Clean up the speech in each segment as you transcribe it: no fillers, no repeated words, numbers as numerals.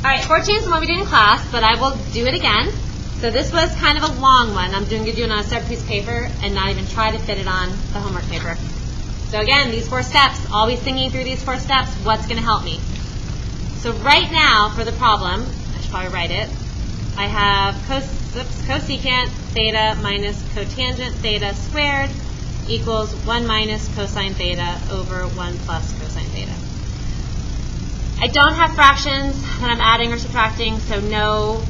All right, 14 is the one we did in class, but I will do it again. So this was kind of a long one. I'm going to do it on a separate piece of paper and not even try to fit it on the homework paper. So again, these 4 steps, always thinking through these 4 steps, what's going to help me? So right now, for the problem, I should probably write it, I have cosecant theta minus cotangent theta squared equals 1 minus cosine theta over 1 plus cosine theta. I don't have fractions when I'm adding or subtracting, so no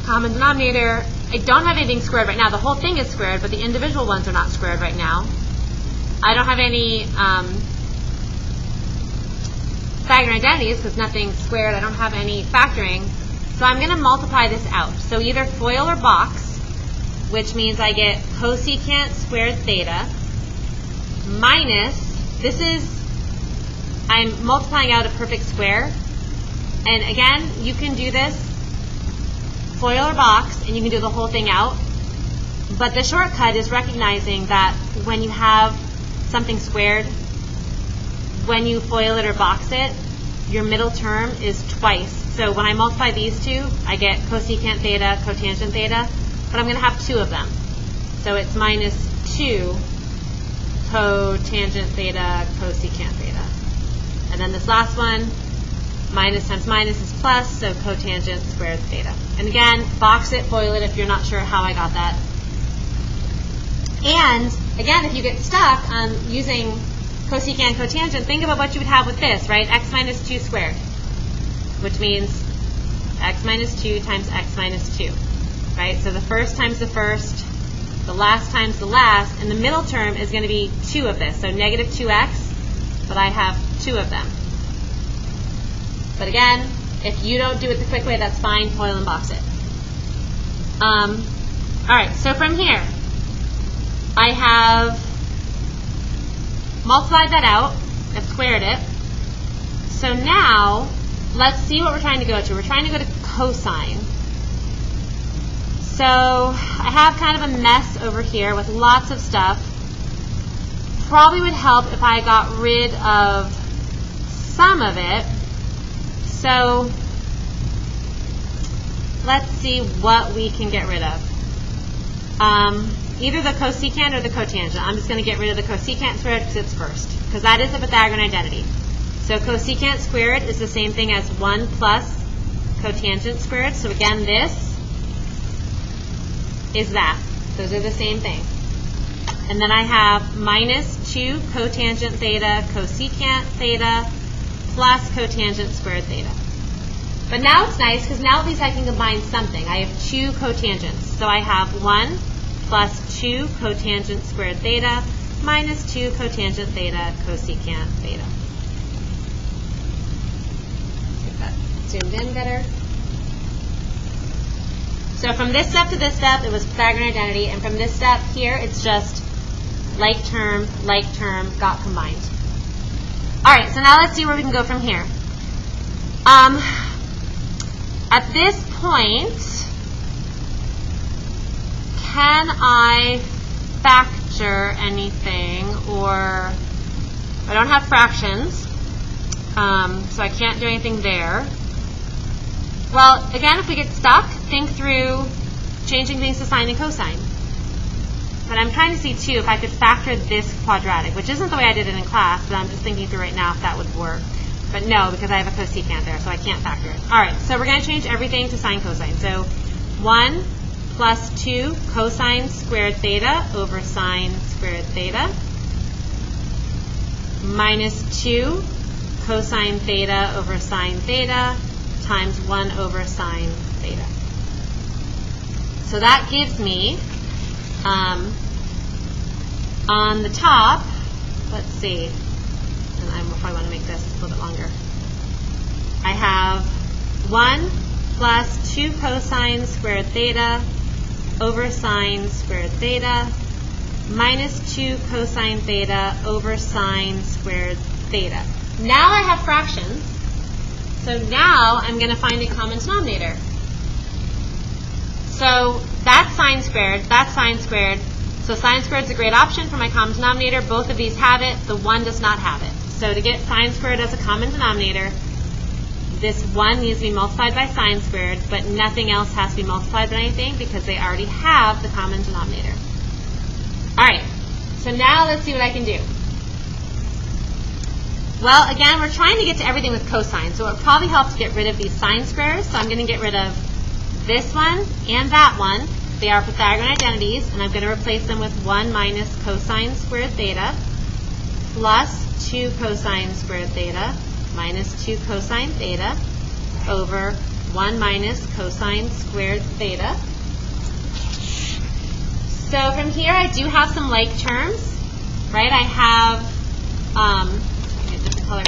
common denominator. I don't have anything squared right now. The whole thing is squared, but the individual ones are not squared right now. I don't have any diagonal identities because nothing's squared. I don't have any factoring. So I'm going to multiply this out. So either FOIL or box, which means I get cosecant squared theta minus, this is, I'm multiplying out a perfect square. And again, you can do this, FOIL or box, and you can do the whole thing out. But the shortcut is recognizing that when you have something squared, when you FOIL it or box it, your middle term is twice. So when I multiply these two, I get cosecant theta, cotangent theta, but I'm going to have 2 of them. So it's minus 2 cotangent theta, cosecant theta. And then this last one, minus times minus is plus, so cotangent squared theta. And again, box it, FOIL it if you're not sure how I got that. And again, if you get stuck on using cosecant, cotangent, think about what you would have with this, right? X minus 2 squared, which means x minus 2 times x minus 2, right? So the first times the first, the last times the last, and the middle term is going to be 2 of this, so negative 2x, but I have 2 of them. But again, if you don't do it the quick way, that's fine, FOIL and box it. All right, so from here, I have multiplied that out, I've squared it. So now, let's see what we're trying to go to. We're trying to go to cosine. So I have kind of a mess over here with lots of stuff. Probably would help if I got rid of some of it. So let's see what we can get rid of. Either the cosecant or the cotangent. I'm just going to get rid of the cosecant squared because it's first, because that is a Pythagorean identity. So cosecant squared is the same thing as 1 plus cotangent squared. So again, this is that. Those are the same thing. And then I have minus 2 cotangent theta cosecant theta plus cotangent squared theta. But now it's nice because now at least I can combine something. I have 2 cotangents. So I have 1 plus 2 cotangent squared theta minus 2 cotangent theta cosecant theta. Get that zoomed in better. So from this step to this step, it was Pythagorean identity, and from this step here, it's just like term, got combined. All right, so now let's see where we can go from here. At this point, can I factor anything, or I don't have fractions, so I can't do anything there. Well, again, if we get stuck, think through changing things to sine and cosine. But I'm trying to see, too, if I could factor this quadratic, which isn't the way I did it in class, but I'm just thinking through right now if that would work. But no, because I have a cosecant there, so I can't factor it. All right, so we're going to change everything to sine cosine. So 1 plus 2 cosine squared theta over sine squared theta minus 2 cosine theta over sine theta times 1 over sine theta. So that gives me, on the top, let's see, and I probably want to make this a little bit longer. I have 1 plus 2 cosine squared theta over sine squared theta minus 2 cosine theta over sine squared theta. Now I have fractions, so now I'm going to find a common denominator. So that's sine squared, that's sine squared. So sine squared is a great option for my common denominator. Both of these have it. The one does not have it. So to get sine squared as a common denominator, this 1 needs to be multiplied by sine squared, but nothing else has to be multiplied by anything because they already have the common denominator. All right, so now let's see what I can do. Well, again, we're trying to get to everything with cosine, so it would probably help to get rid of these sine squares. So I'm going to get rid of this one and that one. They are Pythagorean identities, and I'm going to replace them with 1 minus cosine squared theta plus 2 cosine squared theta minus 2 cosine theta over 1 minus cosine squared theta. So from here I do have some like terms, right? I have, different color.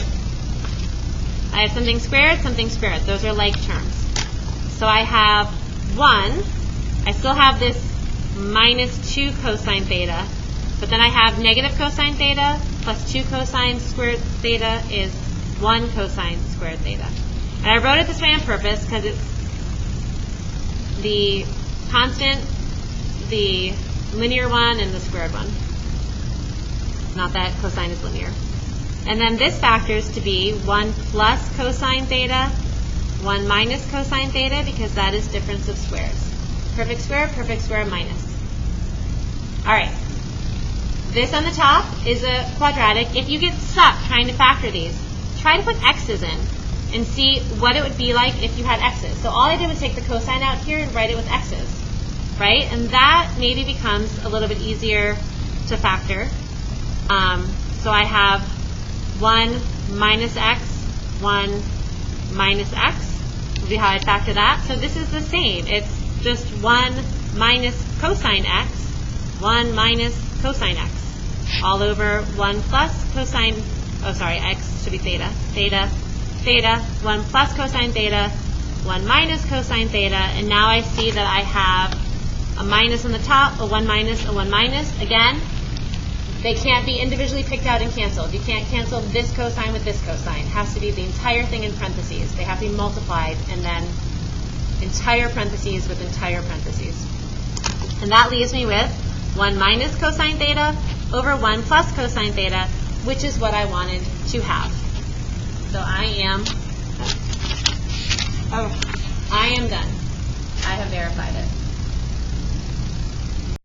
I have something squared. Those are like terms. So I have 1. I still have this minus 2 cosine theta, but then I have negative cosine theta plus 2 cosine squared theta is 1 cosine squared theta. And I wrote it this way on purpose because it's the constant, the linear one, and the squared one. Not that cosine is linear. And then this factors to be 1 plus cosine theta, 1 minus cosine theta, because that is difference of squares. Perfect square, minus. All right. This on the top is a quadratic. If you get stuck trying to factor these, try to put x's in and see what it would be like if you had x's. So all I did was take the cosine out here and write it with x's, right? And that maybe becomes a little bit easier to factor. So I have 1 minus x, 1 minus x would be how I'd factor that. So this is the same. It's just 1 minus cosine x, 1 minus cosine x, all over 1 plus cosine, x should be theta, 1 plus cosine theta, 1 minus cosine theta, and now I see that I have a minus on the top, a 1 minus, a 1 minus. Again, they can't be individually picked out and canceled. You can't cancel this cosine with this cosine. It has to be the entire thing in parentheses. They have to be multiplied, and then entire parentheses with entire parentheses. And that leaves me with 1 minus cosine theta over 1 plus cosine theta, which is what I wanted to have. So I am done. I have verified it.